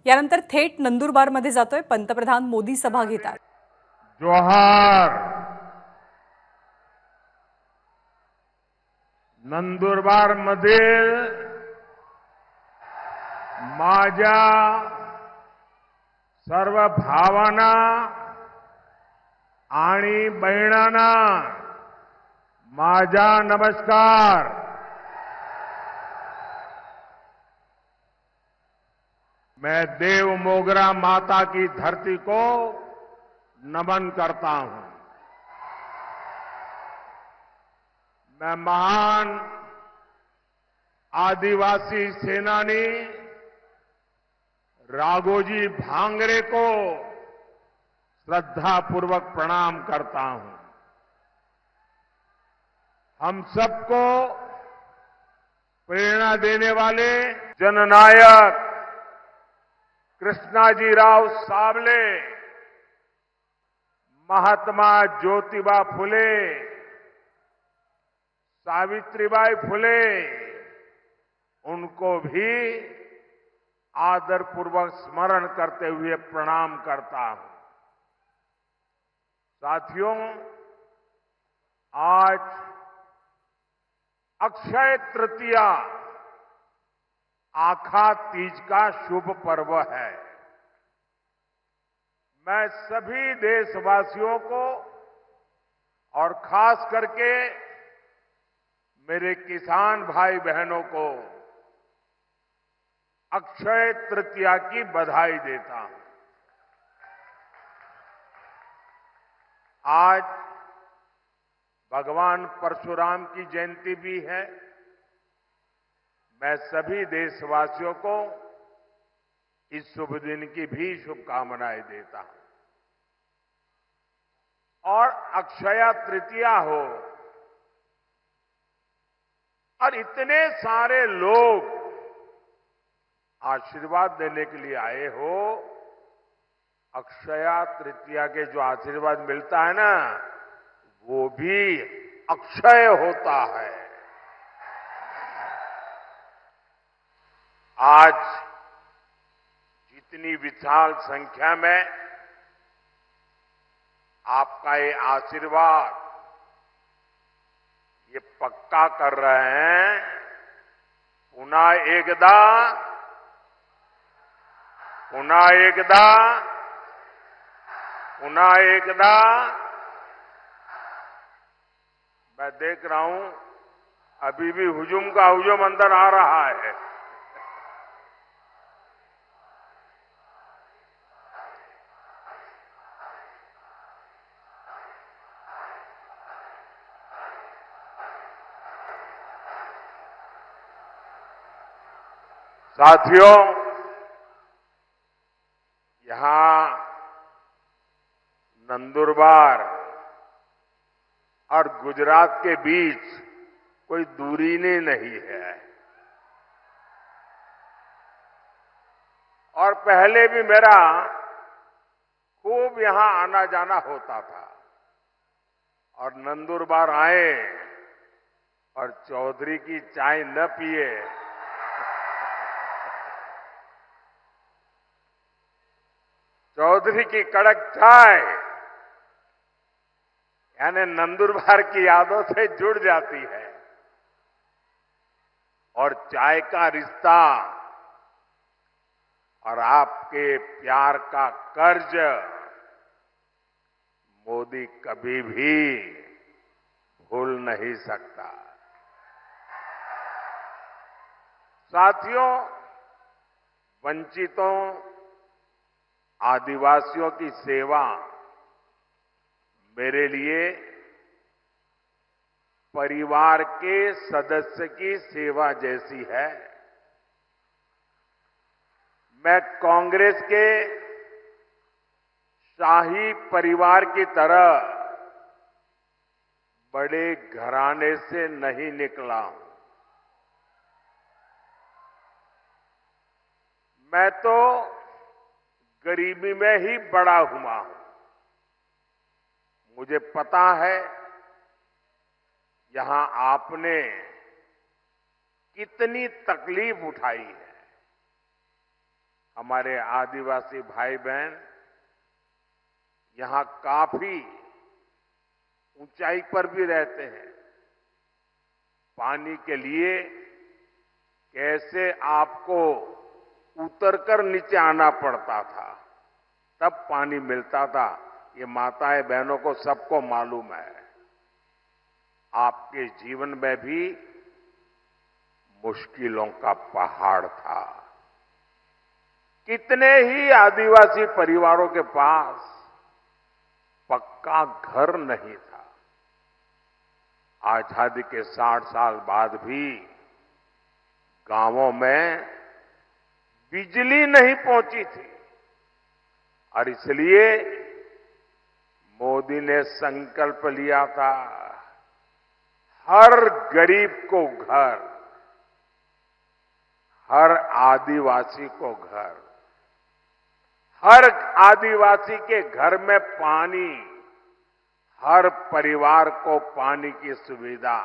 यानंतर थेट नंदुरबारमध्ये जातोय. पंतप्रधान मोदी सभा घेतात. जोहार. नंदुरबार मधील माझ्या सर्व भावांना आणि बहिणांना माझा नमस्कार. मैं देव मोगरा माता की धरती को नमन करता हूं. मैं महान आदिवासी सेनानी राघोजी भांगरे को श्रद्धापूर्वक प्रणाम करता हूं. हम सबको प्रेरणा देने वाले जननायक कृष्णाजीराव सावले, महात्मा ज्योतिबा फुले, सावित्रीबाई फुले, उनको भी आदरपूर्वक स्मरण करते हुए प्रणाम करता हूं. साथियों, आज अक्षय तृतीया आखा तीज का शुभ पर्व है. मैं सभी देशवासियों को और खास करके मेरे किसान भाई बहनों को अक्षय तृतीया की बधाई देता हूं. आज भगवान परशुराम की जयंती भी है. मैं सभी देशवासियों को इस शुभ दिन की भी शुभकामनाएं देता हूं. और अक्षय तृतीया हो और इतने सारे लोग आशीर्वाद देने के लिए आए हो. अक्षय तृतीया के जो आशीर्वाद मिलता है ना, वो भी अक्षय होता है. आज जितनी विशाल संख्या में आपका ये आशीर्वाद ये पक्का कर रहे हैं, पुनः एकदा मैं देख रहा हूं अभी भी हुजूम का हुजूम अंदर आ रहा है. साथियों, यहां नंदुरबार और गुजरात के बीच कोई दूरी नहीं है. और पहले भी मेरा खूब यहां आना जाना होता था. और नंदुरबार आए और चौधरी की चाय न पिए चौधरी की कड़क चाय यानी नंदुरबार की यादों से जुड़ जाती है. और चाय का रिश्ता और आपके प्यार का कर्ज मोदी कभी भी भूल नहीं सकता. साथियों, वंचितों, आदिवासियों की सेवा मेरे लिए परिवार के सदस्य की सेवा जैसी है. मैं कांग्रेस के शाही परिवार की तरह बड़े घराने से नहीं निकला हूं. मैं तो गरीबी में ही बड़ा हुआ हूं. मुझे पता है यहां आपने कितनी तकलीफ उठाई है. हमारे आदिवासी भाई बहन यहां काफी ऊंचाई पर भी रहते हैं। पानी के लिए कैसे आपको उतरकर नीचे आना पड़ता था, तब पानी मिलता था, ये माताएं बहनों को सबको मालूम है। आपके जीवन में भी मुश्किलों का पहाड़ था। कितने ही आदिवासी परिवारों के पास पक्का घर नहीं था। आजादी के 60 साल बाद भी गांवों में बिजली नहीं पहुंची थी और इसलिए मोदी ने संकल्प लिया था, हर गरीब को घर, हर आदिवासी को घर, हर आदिवासी के घर में पानी, हर परिवार को पानी की सुविधा।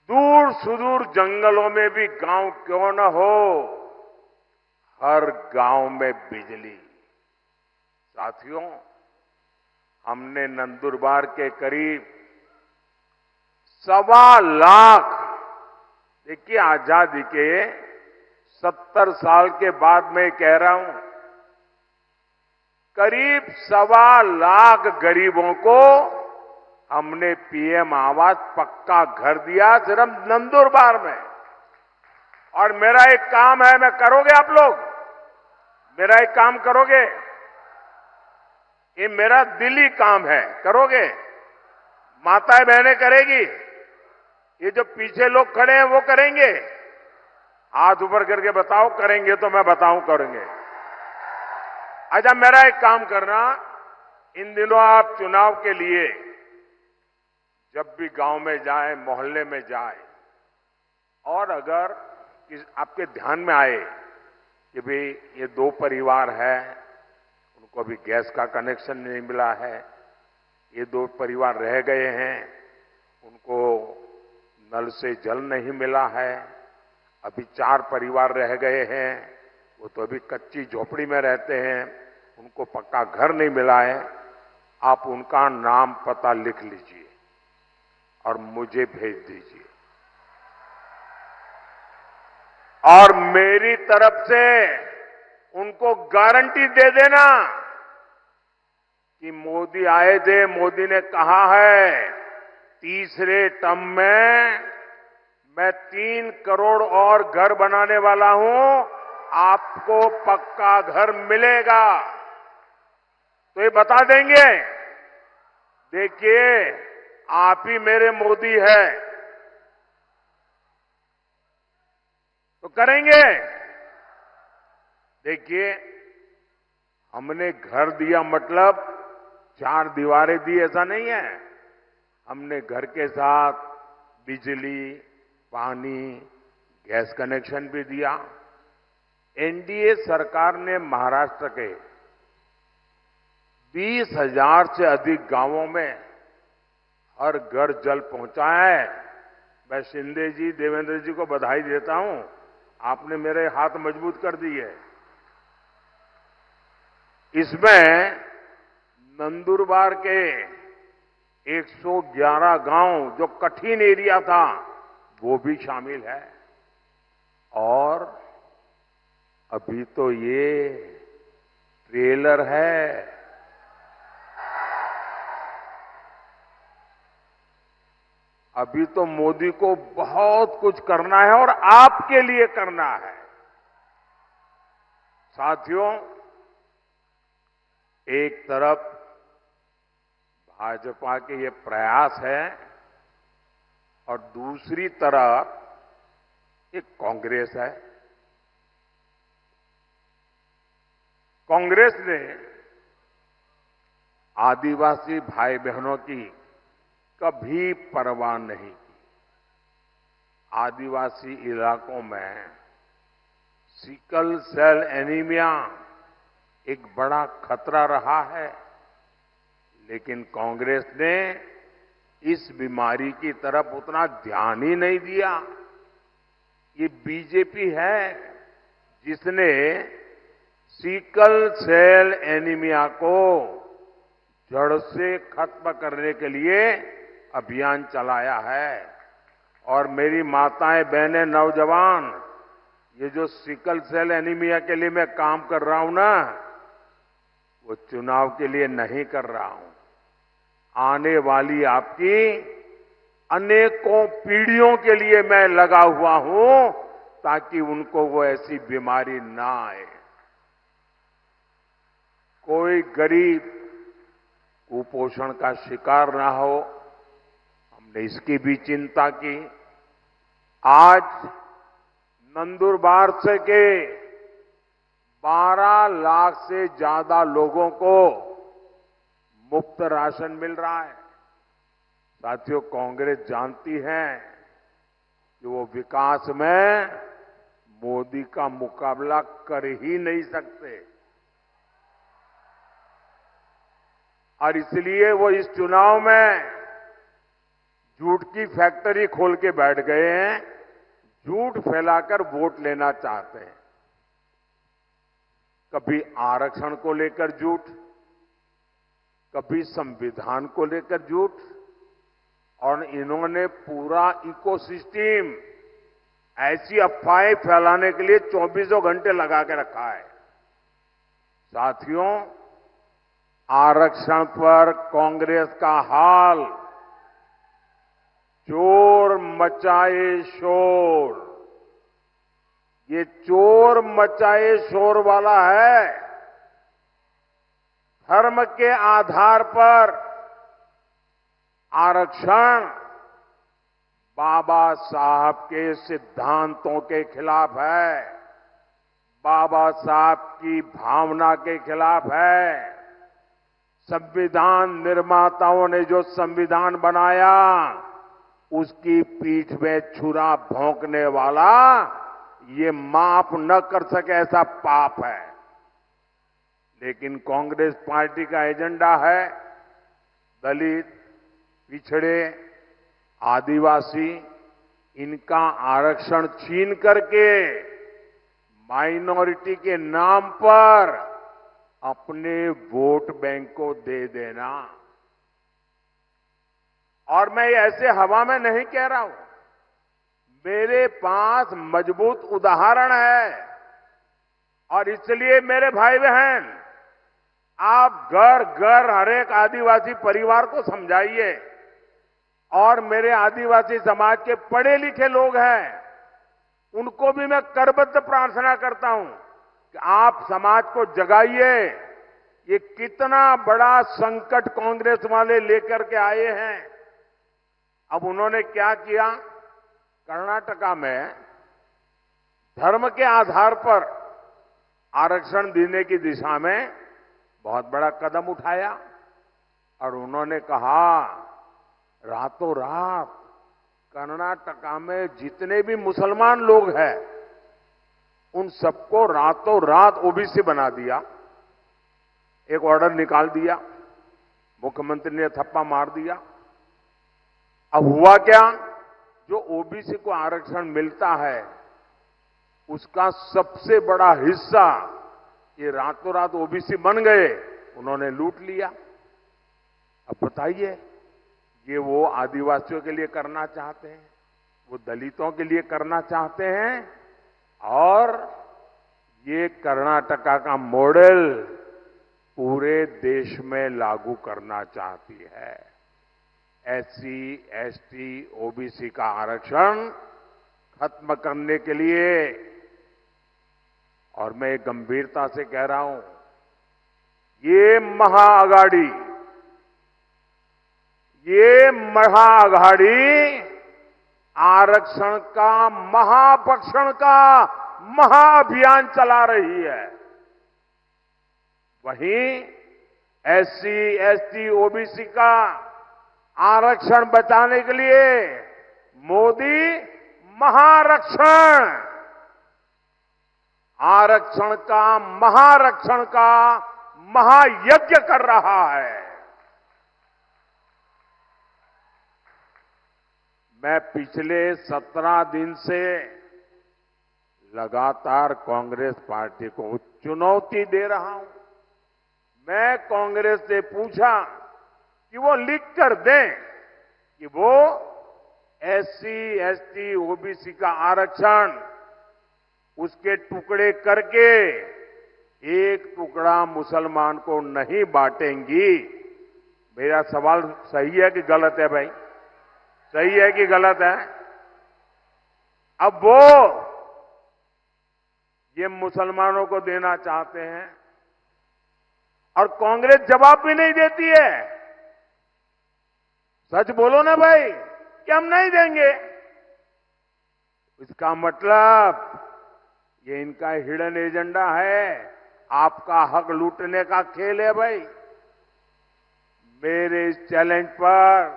दूर सुदूर जंगलों में भी गांव क्यों न हो, हर गांव में बिजली। साथियों, हमने नंदुरबार के करीब 1.25 लाख, देखिए आजादी के 70 साल के बाद मैं कह रहा हूं, करीब 1.25 लाख गरीबों को हमने पीएम आवास पक्का घर दिया सिर्फ नंदुरबार में। और मेरा एक काम है, मैं करोगे आप लोग? मेरा एक काम करोगे? ये मेरा दिली काम है, करोगे? माताएं बहनें करेगी? ये जो पीछे लोग खड़े हैं वो करेंगे? हाथ ऊपर करके बताओ, करेंगे तो मैं बताऊं करेंगे। अच्छा, मेरा एक काम करना, इन दिनों आप चुनाव के लिए जब भी गांव में जाए, मोहल्ले में जाए, और अगर आपके ध्यान में आए कि भाई ये 2 परिवार है, उनको अभी गैस का कनेक्शन नहीं मिला है, ये 2 परिवार रह गए हैं, उनको नल से जल नहीं मिला है, अभी 4 परिवार रह गए हैं, वो तो अभी कच्ची झोपड़ी में रहते हैं, उनको पक्का घर नहीं मिला है, आप उनका नाम पता लिख लीजिए और मुझे भेज दीजिए। और मेरी तरफ से उनको गारंटी दे देना कि मोदी आए थे, मोदी ने कहा है तीसरे टर्म में मैं 3 करोड़ और घर बनाने वाला हूं, आपको पक्का घर मिलेगा। तो ये बता देंगे, देखिए आप ही मेरे मोदी है, तो करेंगे। देखिए, हमने घर दिया मतलब 4 दीवारें दी ऐसा नहीं है। हमने घर के साथ बिजली, पानी, गैस कनेक्शन भी दिया। एनडीए सरकार ने महाराष्ट्र के 20,000 से अधिक गांवों में हर घर जल पहुंचाया है। मैं शिंदे जी, देवेंद्र जी को बधाई देता हूं, आपने मेरे हाथ मजबूत कर दिए। इसमें नंदुरबार के 111 गांव जो कठिन एरिया था वो भी शामिल है। और अभी तो ये ट्रेलर है, अभी तो मोदी को बहुत कुछ करना है और आपके लिए करना है। साथियों, एक तरफ भाजपा के ये प्रयास है और दूसरी तरफ एक कांग्रेस है। कांग्रेस ने आदिवासी भाई बहनों की कभी परवाह नहीं की। आदिवासी इलाकों में सिकल सेल एनीमिया एक बड़ा खतरा रहा है, लेकिन कांग्रेस ने इस बीमारी की तरफ उतना ध्यान ही नहीं दिया। ये बीजेपी है जिसने सिकल सेल एनीमिया को जड़ से खत्म करने के लिए अभियान चलाया है। और मेरी माताएं, बहनें, नौजवान, ये जो सिकल सेल एनीमिया के लिए मैं काम कर रहा हूं ना, वो चुनाव के लिए नहीं कर रहा हूं। आने वाली आपकी अनेकों पीढ़ियों के लिए मैं लगा हुआ हूं, ताकि उनको वो ऐसी बीमारी ना आए। कोई गरीब कुपोषण का शिकार ना हो, हमने इसकी भी चिंता की। आज नंदुरबार से के 12 लाख से ज्यादा लोगों को मुफ्त राशन मिल रहा है। साथियों, कांग्रेस जानती है कि वो विकास में मोदी का मुकाबला कर ही नहीं सकते, और इसलिए वो इस चुनाव में झूठ की फैक्ट्री खोल के बैठ गए हैं, झूठ फैलाकर वोट लेना चाहते हैं। कभी आरक्षण को लेकर झूठ, कभी संविधान को लेकर झूठ, और इन्होंने पूरा इकोसिस्टम ऐसी अफवाहें फैलाने के लिए 24 घंटे लगा के रखा है। साथियों, आरक्षण पर कांग्रेस का हाल चोर मचाए शोर, ये चोर मचाए शोर वाला है। धर्म के आधार पर आरक्षण बाबा साहब के सिद्धांतों के खिलाफ है, बाबा साहब की भावना के खिलाफ है। संविधान निर्माताओं ने जो संविधान बनाया, उसकी पीठ में छुरा भोंकने वाला ये माफ न कर सके ऐसा पाप है। लेकिन कांग्रेस पार्टी का एजेंडा है दलित, पिछड़े, आदिवासी, इनका आरक्षण छीन करके माइनॉरिटी के नाम पर अपने वोट बैंक को दे देना। और मैं ऐसे हवा में नहीं कह रहा हूं, मेरे पास मजबूत उदाहरण है। और इसलिए मेरे भाई बहन, आप घर घर हर एक आदिवासी परिवार को समझाइए, और मेरे आदिवासी समाज के पढ़े लिखे लोग हैं, उनको भी मैं करबद्ध प्रार्थना करता हूं कि आप समाज को जगाइए। ये कितना बड़ा संकट कांग्रेस वाले लेकर के आए हैं। अब उन्होंने क्या किया, कर्नाटका में धर्म के आधार पर आरक्षण देने की दिशा में बहुत बड़ा कदम उठाया, और उन्होंने कहा रातों रात कर्नाटका में जितने भी मुसलमान लोग हैं, उन सबको रातों रात ओबीसी बना दिया। एक ऑर्डर निकाल दिया, मुख्यमंत्री ने थप्पा मार दिया। अब हुआ क्या, जो ओबीसी को आरक्षण मिलता है, उसका सबसे बड़ा हिस्सा ये रातों रात ओबीसी बन गए, उन्होंने लूट लिया। अब बताइए, ये वो आदिवासियों के लिए करना चाहते हैं, वो दलितों के लिए करना चाहते हैं, और ये कर्नाटका का मॉडल पूरे देश में लागू करना चाहती है। एससी, एसटी, ओबीसी का आरक्षण खत्म करने के लिए। और मैं गंभीरता से कह रहा हूं, ये महाअघाड़ी आरक्षण का, महाभक्षण का महाअभियान चला रही है। वहीं एससी, एसटी, ओबीसी का आरक्षण बचाने के लिए मोदी महारक्षण, आरक्षण का, महारक्षण का महायज्ञ कर रहा है। मैं पिछले 17 दिन से लगातार कांग्रेस पार्टी को चुनौती दे रहा हूं। मैं कांग्रेस से पूछा कि वो लिख कर दें कि वो एससी, एसटी, ओबीसी का आरक्षण उसके टुकड़े करके एक टुकड़ा मुसलमान को नहीं बांटेंगी। मेरा सवाल सही है कि गलत है भाई? सही है कि गलत है? अब वो ये मुसलमानों को देना चाहते हैं और कांग्रेस जवाब भी नहीं देती है। सच बोलो ना भाई कि हम नहीं देंगे। इसका मतलब ये इनका हिडन एजेंडा है, आपका हक लूटने का खेल है भाई। मेरे इस चैलेंज पर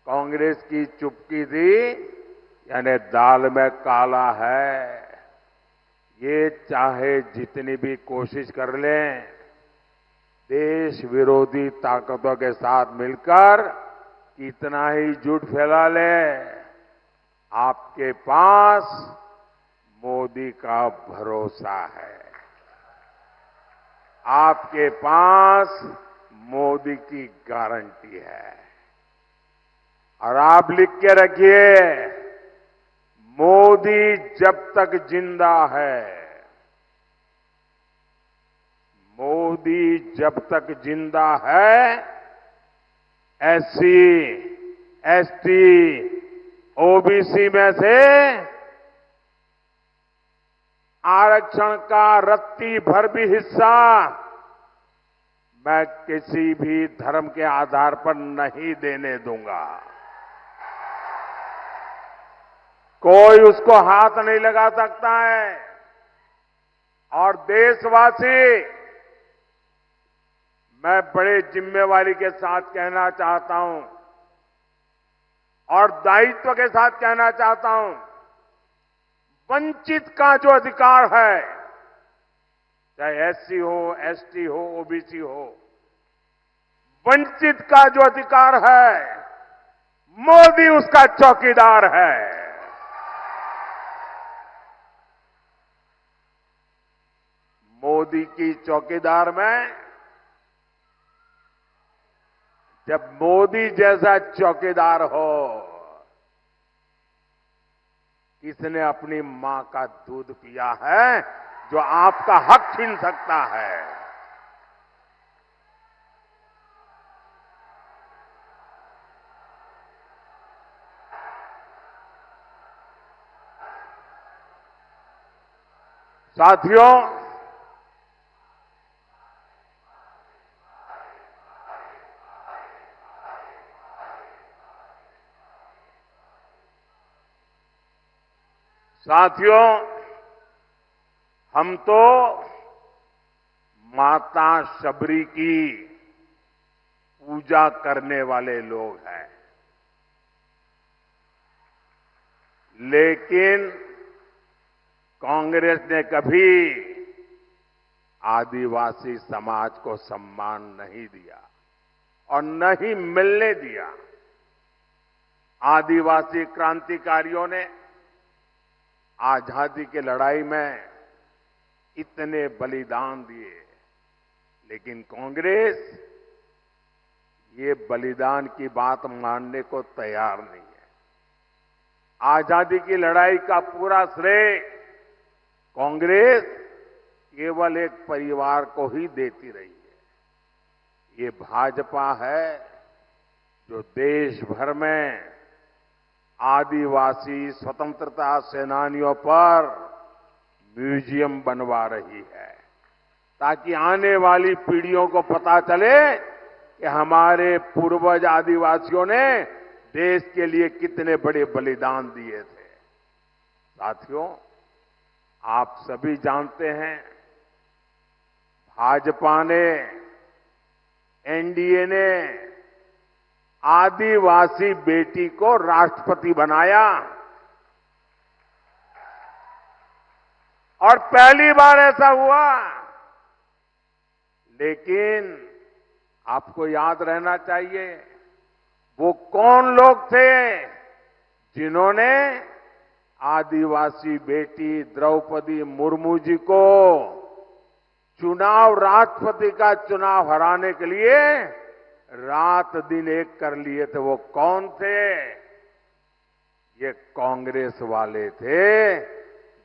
कांग्रेस की चुप्पी थी, यानी दाल में काला है। ये चाहे जितनी भी कोशिश कर लें, देश विरोधी ताकतों के साथ मिलकर कितना ही झूठ फैला ले, आपके पास मोदी का भरोसा है। आपके पास मोदी की गारंटी है। और आप लिख के रखिए, मोदी जब तक जिंदा है, मोदी जब तक जिंदा है, एससी, एसटी, ओबीसी में से आरक्षण का रत्ती भर भी हिस्सा मैं किसी भी धर्म के आधार पर नहीं देने दूंगा। कोई उसको हाथ नहीं लगा सकता है। और देशवासी, मैं बड़े जिम्मेवारी के साथ कहना चाहता हूं और दायित्व के साथ कहना चाहता हूं, वंचित का जो अधिकार है, चाहे एससी हो, एसटी हो, ओबीसी हो, वंचित का जो अधिकार है, मोदी उसका चौकीदार है। मोदी की चौकीदार में जब मोदी जैसा चौकीदार हो, किसने अपनी मां का दूध पिया है जो आपका हक छीन सकता है? साथियों, साथियों, हम तो माता शबरी की पूजा करने वाले लोग हैं, लेकिन कांग्रेस ने कभी आदिवासी समाज को सम्मान नहीं दिया और न ही मिलने दिया। आदिवासी क्रांतिकारियों ने आजादी की लड़ाई में इतने बलिदान दिए, लेकिन कांग्रेस ये बलिदान की बात मानने को तैयार नहीं है। आजादी की लड़ाई का पूरा श्रेय कांग्रेस केवल एक परिवार को ही देती रही है। ये भाजपा है जो देश भर में आदिवासी स्वतंत्रता सेनानियों पर म्यूजियम बनवा रही है, ताकि आने वाली पीढ़ियों को पता चले कि हमारे पूर्वज आदिवासियों ने देश के लिए कितने बड़े बलिदान दिए थे। साथियों, आप सभी जानते हैं, भाजपा ने, एनडीए ने आदिवासी बेटी को राष्ट्रपति बनाया और पहली बार ऐसा हुआ। लेकिन आपको याद रहना चाहिए, वो कौन लोग थे जिन्होंने आदिवासी बेटी द्रौपदी मुर्मू जी को चुनाव, राष्ट्रपति का चुनाव हराने के लिए रात दिन एक कर लिए थे। वो कौन थे? ये कांग्रेस वाले थे,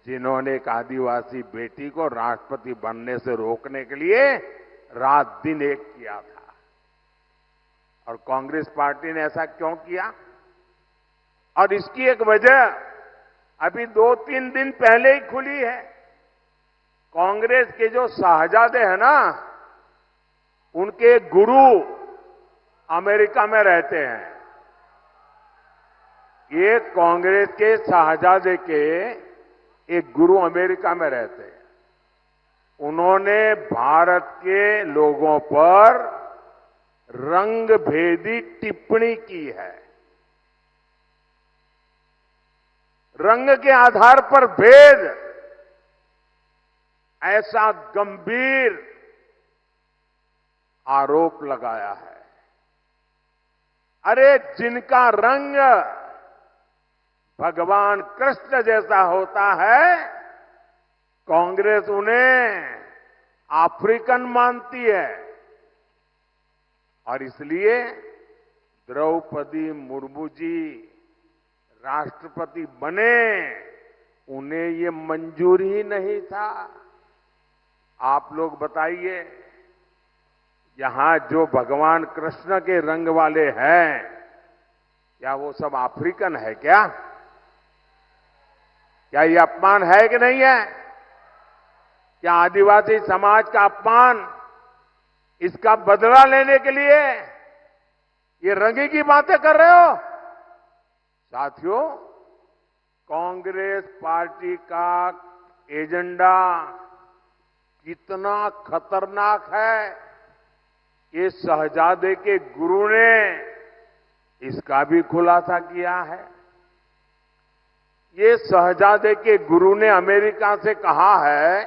जिन्होंने एक आदिवासी बेटी को राष्ट्रपति बनने से रोकने के लिए रात दिन एक किया था। और कांग्रेस पार्टी ने ऐसा क्यों किया? और इसकी एक वजह अभी 2-3 दिन पहले ही खुली है। कांग्रेस के जो शाहजादे हैं ना, उनके गुरु अमेरिका में रहते हैं। ये कांग्रेस के शाहजादे के एक गुरु अमेरिका में रहते हैं। उन्होंने भारत के लोगों पर रंगभेदी टिप्पणी की है। रंग के आधार पर भेद, ऐसा गंभीर आरोप लगाया है। अरे जिनका रंग भगवान कृष्ण जैसा होता है, कांग्रेस उन्हें अफ्रीकन मानती है। और इसलिए द्रौपदी मुर्मू जी राष्ट्रपति बने, उन्हें ये मंजूर ही नहीं था। आप लोग बताइए, यहां जो भगवान कृष्ण के रंग वाले हैं, क्या वो सब अफ्रीकन है क्या? क्या ये अपमान है कि नहीं है? क्या आदिवासी समाज का अपमान, इसका बदला लेने के लिए ये रंगी की बातें कर रहे हो? साथियों, कांग्रेस पार्टी का एजेंडा कितना खतरनाक है, ये शहजादे के गुरु ने इसका भी खुलासा किया है। ये शहजादे के गुरु ने अमेरिका से कहा है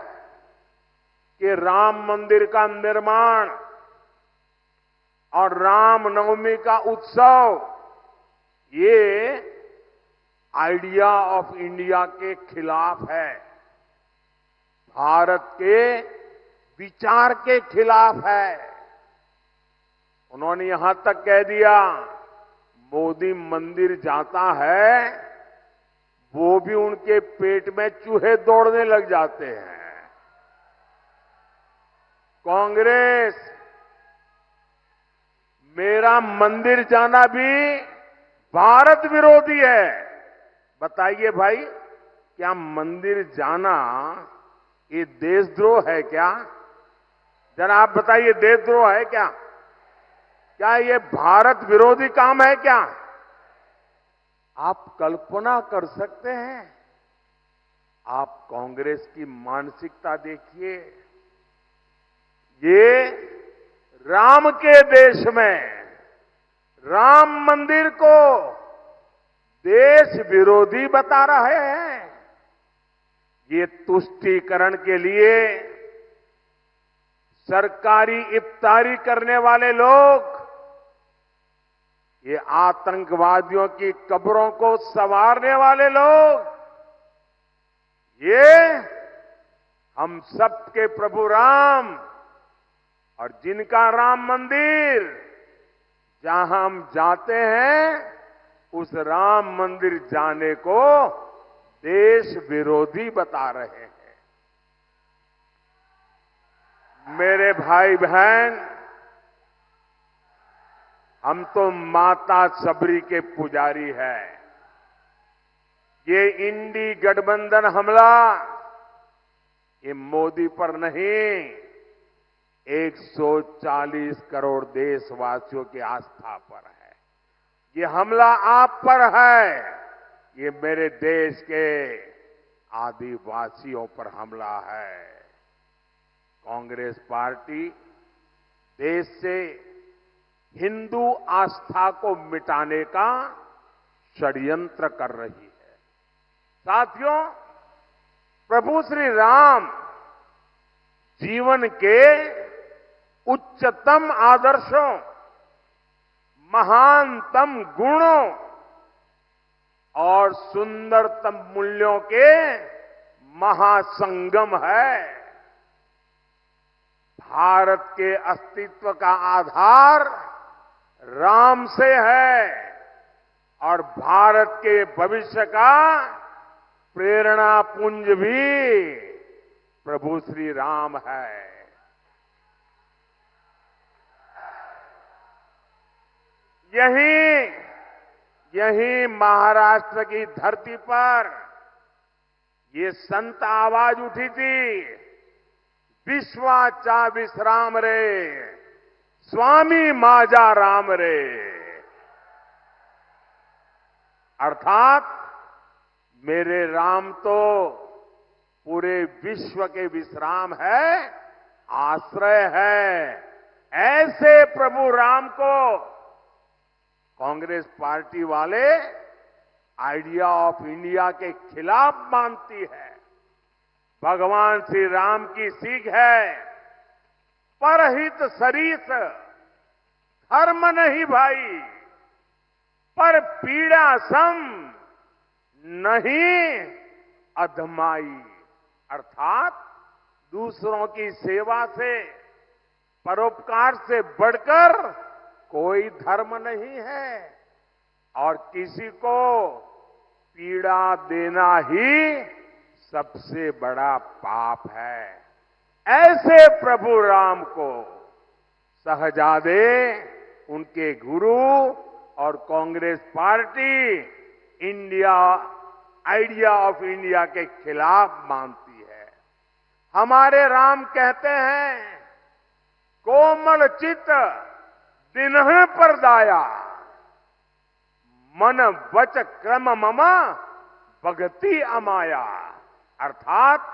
कि राम मंदिर का निर्माण और रामनवमी का उत्सव, ये आइडिया ऑफ इंडिया के खिलाफ है, भारत के विचार के खिलाफ है। उन्होंने यहां तक कह दिया, मोदी मंदिर जाता है, वो भी उनके पेट में चूहे दौड़ने लग जाते हैं। कांग्रेस, मेरा मंदिर जाना भी भारत विरोधी है। बताइए भाई, क्या मंदिर जाना ये देशद्रोह है क्या? जरा आप बताइए, देशद्रोह है क्या? क्या ये भारत विरोधी काम है क्या? आप कल्पना कर सकते हैं? आप कांग्रेस की मानसिकता देखिए। ये राम के देश में राम मंदिर को देश विरोधी बता रहे हैं। ये तुष्टीकरण के लिए सरकारी इफ्तारी करने वाले लोग, ये आतंकवादियों की कब्रों को संवारने वाले लोग, ये हम सबके प्रभु राम और जिनका राम मंदिर, जहां हम जाते हैं, उस राम मंदिर जाने को देश विरोधी बता रहे हैं। मेरे भाई बहन, हम तो माता सबरी के पुजारी हैं। ये इंडी गठबंधन हमला, ये मोदी पर नहीं, 140 करोड़ देशवासियों की आस्था पर है। ये हमला आप पर है, ये मेरे देश के आदिवासियों पर हमला है। कांग्रेस पार्टी देश से हिंदू आस्था को मिटाने का षड्यंत्र कर रही है। साथियों, प्रभु श्री राम जीवन के उच्चतम आदर्शों, महानतम गुणों और सुंदरतम मूल्यों के महासंगम है। भारत के अस्तित्व का आधार राम से है और भारत के भविष्य का प्रेरणा पुंज भी प्रभु श्री राम है। यही महाराष्ट्र की धरती पर ये संत आवाज उठी थी, विश्वाचा विश्राम रे, स्वामी माजा राम रे। अर्थात मेरे राम तो पूरे विश्व के विश्राम है, आश्रय है। ऐसे प्रभु राम को कांग्रेस पार्टी वाले आइडिया ऑफ इंडिया के खिलाफ मानती है। भगवान श्री राम की सीख है, परहित सरीस, धर्म नहीं भाई, पर पीड़ा सम नहीं अधमाई। अर्थात दूसरों की सेवा से, परोपकार से बढ़कर कोई धर्म नहीं है और किसी को पीड़ा देना ही सबसे बड़ा पाप है। ऐसे प्रभु राम को शहजादे, उनके गुरु और Congress party India idea of India के खिलाफ मानती है। हमारे राम कहते हैं, कोमल चित दिनह पर दाया, मन वच क्रम ममा भगति अमाया। अर्थात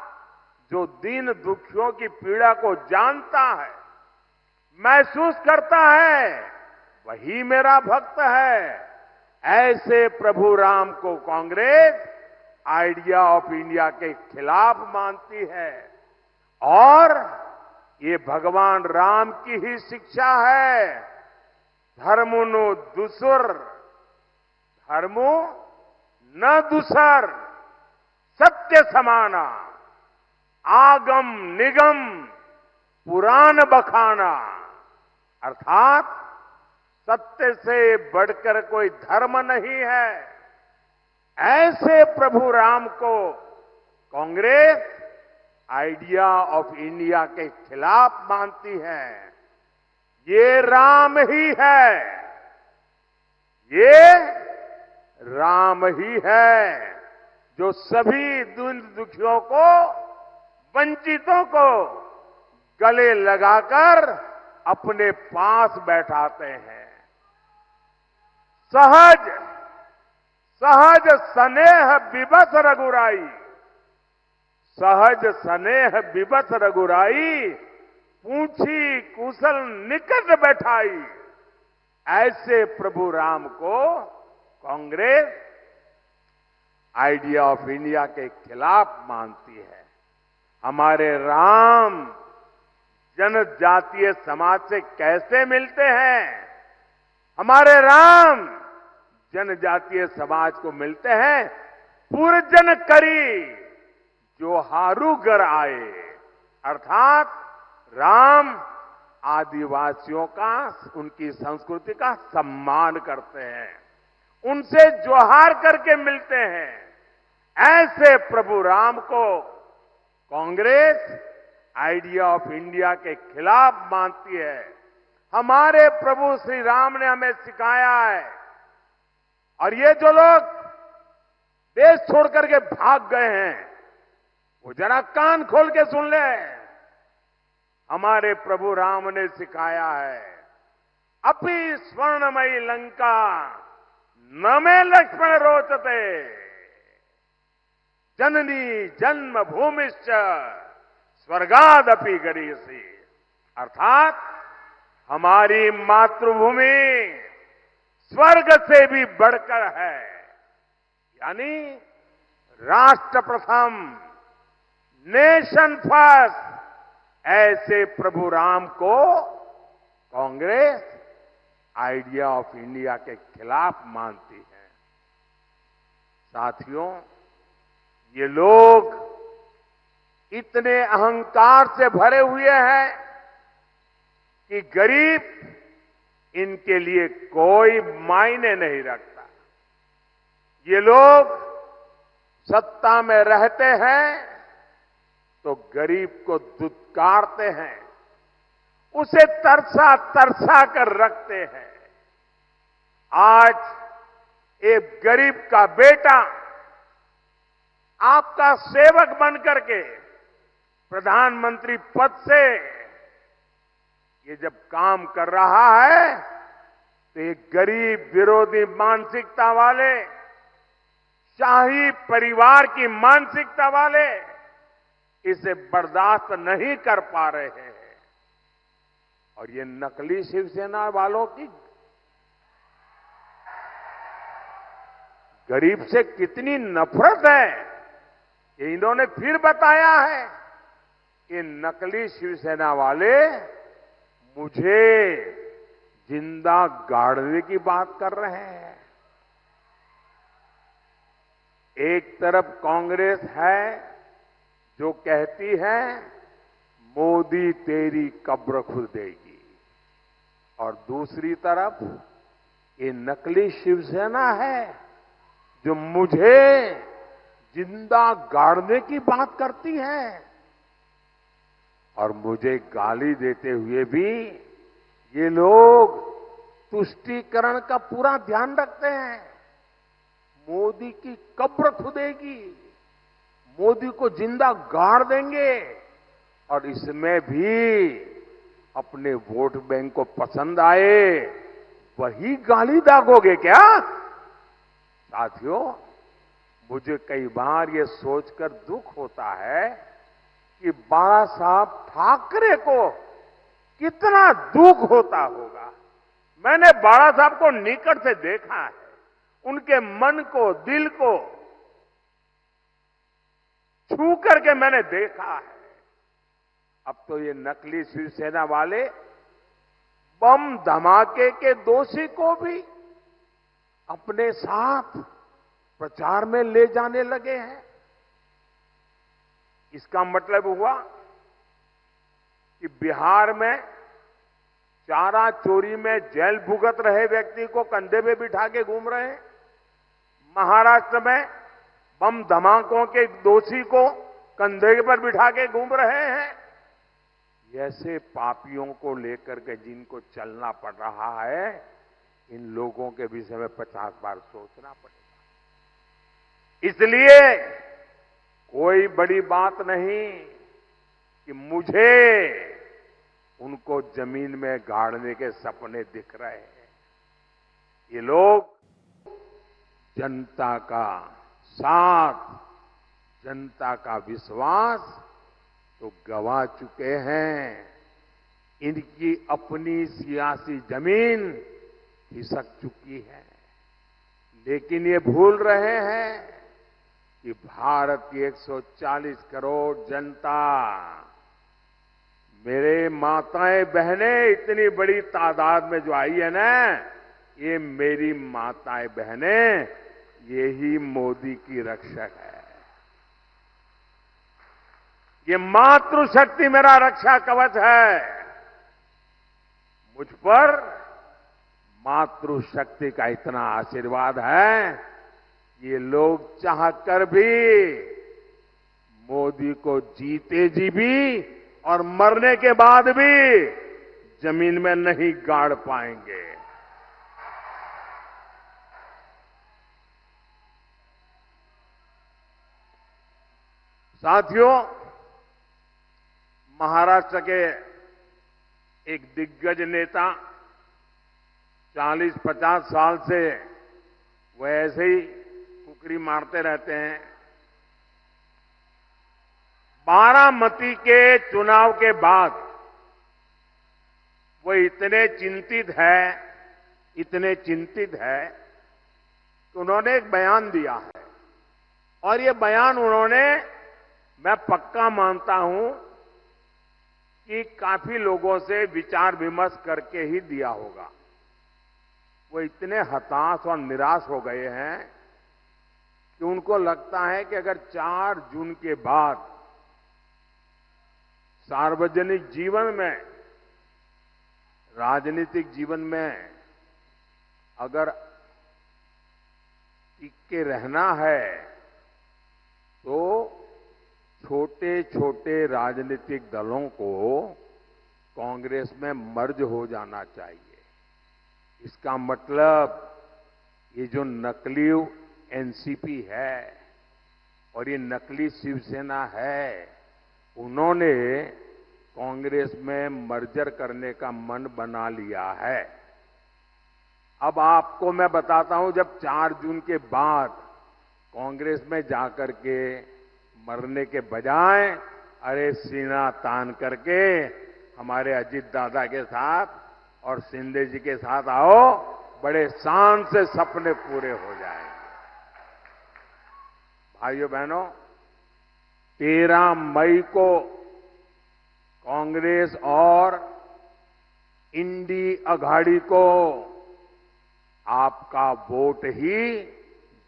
जो दीन दुखियों की पीड़ा को जानता है, महसूस करता है, वही मेरा भक्त है। ऐसे प्रभु राम को कांग्रेस आइडिया ऑफ इंडिया के खिलाफ मानती है और ये भगवान राम की ही शिक्षा है। धर्मुनु दुसुर, धर्मो न दुसर, सत्य समाना, आगम निगम पुराण बखाना। अर्थात सत्य से बढ़कर कोई धर्म नहीं है। ऐसे प्रभु राम को कांग्रेस आइडिया ऑफ इंडिया के खिलाफ मानती है। ये राम ही है, ये राम ही है जो सभी दीन दुखियों को, वंचितों को गले लगाकर अपने पास बैठाते हैं। सहज सहज स्नेह विवश रघुराई, सहज स्नेह विवश रघुराई, पूछी कुशल निकट बैठाई। ऐसे प्रभु राम को कांग्रेस आइडिया ऑफ इंडिया के खिलाफ मानती है। हमारे राम जनजातीय समाज से कैसे मिलते हैं? हमारे राम जनजातीय समाज को मिलते हैं, पुरजन करी जो हारू घर आए। अर्थात राम आदिवासियों का, उनकी संस्कृति का सम्मान करते हैं, उनसे जोहार करके मिलते हैं। ऐसे प्रभु राम को कांग्रेस आइडिया ऑफ इंडिया के खिलाफ मानती है। हमारे प्रभु श्री राम ने हमें सिखाया है, और ये जो लोग देश छोड़ करके भाग गए हैं, वो जरा कान खोल के सुन ले। हमारे प्रभु राम ने सिखाया है, अपि स्वर्णमयी लंका न में लक्ष्मण रोचते, जननी जन्म भूमिश्च स्वर्गादपि गरीयसी। अर्थात हमारी मातृभूमि स्वर्ग से भी बढ़कर है। यानी राष्ट्र प्रथम, नेशन फर्स्ट। ऐसे प्रभु राम को कांग्रेस आइडिया ऑफ इंडिया के खिलाफ मानती है। साथियों, ये लोग इतने अहंकार से भरे हुए हैं कि गरीब इनके लिए कोई मायने नहीं रखता। ये लोग सत्ता में रहते हैं तो गरीब को दुत्कारते हैं, उसे तरसा तरसा कर रखते हैं। आज एक गरीब का बेटा आपका सेवक बनकर के प्रधानमंत्री पद से ये जब काम कर रहा है तो एक गरीब विरोधी मानसिकता वाले, शाही परिवार की मानसिकता वाले इसे बर्दाश्त नहीं कर पा रहे हैं। और ये नकली शिवसेना वालों की गरीब से कितनी नफरत है, ये इन्होंने फिर बताया है। ये नकली शिवसेना वाले मुझे जिंदा गाड़ने की बात कर रहे हैं। एक तरफ कांग्रेस है जो कहती है मोदी तेरी कब्र खुद देगी, और दूसरी तरफ ये नकली शिवसेना है जो मुझे जिंदा गाड़ने की बात करती है। और मुझे गाली देते हुए भी ये लोग तुष्टीकरण का पूरा ध्यान रखते हैं। मोदी की कब्र खुदेगी, मोदी को जिंदा गाड़ देंगे, और इसमें भी अपने वोट बैंक को पसंद आए वही गाली दागोगे क्या? साथियों, मुझे कई बार ये सोचकर दुख होता है कि बाला साहब ठाकरे को कितना दुख होता होगा। मैंने बाला साहब को निकट से देखा है, उनके मन को, दिल को छू करके मैंने देखा है। अब तो ये नकली शिवसेना वाले बम धमाके के दोषी को भी अपने साथ प्रचार में ले जाने लगे हैं। इसका मतलब हुआ कि बिहार में चारा चोरी में जेल भुगत रहे व्यक्ति को कंधे पे बिठा के घूम रहे हैं। महाराष्ट्र में बम धमाकों के दोषी को कंधे पर बिठा के घूम रहे हैं। ऐसे पापियों को लेकर के जिनको चलना पड़ रहा है, इन लोगों के विषय में 50 बार सोचना पड़ेगा। इसलिए कोई बड़ी बात नहीं कि मुझे उनको जमीन में गाड़ने के सपने दिख रहे हैं। ये लोग जनता का साथ, जनता का विश्वास तो गवा चुके हैं। इनकी अपनी सियासी जमीन खिसक चुकी है। लेकिन ये भूल रहे हैं कि भारत की 140 करोड़ जनता, मेरे माताएं बहनें इतनी बड़ी तादाद में जो आई है ना, ये मेरी माताएं बहनें, यही मोदी की रक्षक है। ये मातृशक्ति मेरा रक्षा कवच है। मुझ पर मातृशक्ति का इतना आशीर्वाद है, ये लोग चाहकर भी मोदी को जीते जी भी और मरने के बाद भी जमीन में नहीं गाड़ पाएंगे। साथियों, महाराष्ट्र के एक दिग्गज नेता 40-50 साल से वो ऐसे ही कुकड़ी मारते रहते हैं। बारामती के चुनाव के बाद वो इतने चिंतित है कि उन्होंने एक बयान दिया है, और ये बयान उन्होंने, मैं पक्का मानता हूं कि काफी लोगों से विचार विमर्श करके ही दिया होगा। वो इतने हताश और निराश हो गए हैं कि कि उनको लगता है कि अगर 4 जून के बाद सार्वजनिक जीवन में, राजनीतिक जीवन में अगर टिक के रहना है तो छोटे छोटे राजनीतिक दलों को कांग्रेस में मर्ज हो जाना चाहिए। इसका मतलब ये जो नकली एनसीपी है और ये नकली शिवसेना है, उन्होंने कांग्रेस में मर्जर करने का मन बना लिया है। अब आपको मैं बताता हूं, जब 4 जून के बाद कांग्रेस में जाकर के मरने के बजाय अरे सीना तान करके हमारे अजीत दादा के साथ और शिंदे जी के साथ आओ, बड़े शान से सपने पूरे हो जाएंगे। भाइयों बहनों, 13 मई को कांग्रेस और इंडी अघाड़ी को आपका वोट ही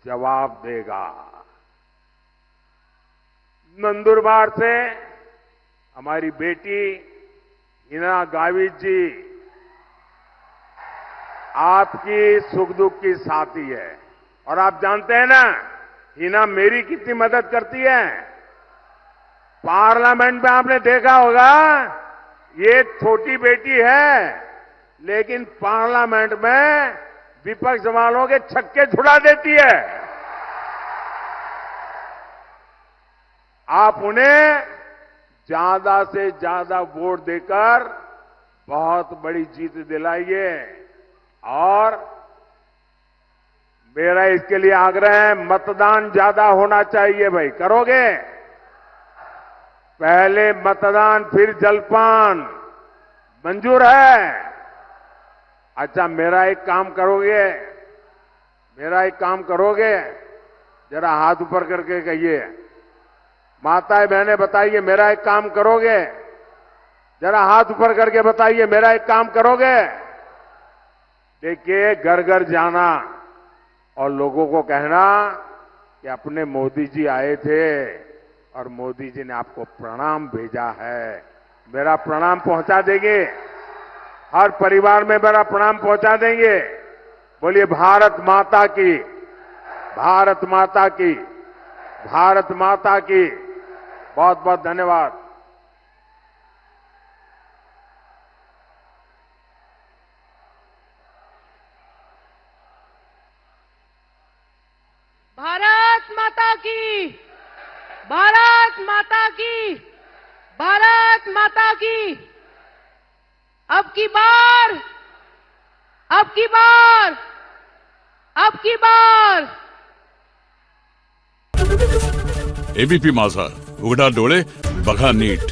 जवाब देगा। नंदुरबार से हमारी बेटी हिना गावित जी आपकी सुख दुख की साथी है, और आप जानते हैं ना हिना मेरी कितनी मदद करती है। पार्लियामेंट में आपने देखा होगा, ये छोटी बेटी है लेकिन पार्लियामेंट में विपक्ष वालों के छक्के छुड़ा देती है। आप उन्हें ज्यादा से ज्यादा वोट देकर बहुत बड़ी जीत दिलाइए। और मेरा इसके लिए आग्रह है, मतदान ज्यादा होना चाहिए। भाई करोगे? पहले मतदान फिर जलपान, मंजूर है? अच्छा, मेरा एक काम करोगे, जरा हाथ ऊपर करके कहिए। माताएं बहनें बताइए, मेरा एक काम करोगे? जरा हाथ ऊपर करके बताइए, मेरा एक काम करोगे? देखिए, घर घर जाना और लोगों को कहना कि अपने मोदी जी आए थे और मोदी जी ने आपको प्रणाम भेजा है। मेरा प्रणाम पहुंचा देंगे? हर परिवार में मेरा प्रणाम पहुंचा देंगे? बोलिए भारत माता की, भारत माता की, भारत माता की। बहुत बहुत धन्यवाद। भारत माता की, भारत माता की, भारत माता की। अब की बार, अब की बार, अब की बार। एबीपी माझा, उघडा डोळे बघा नीट।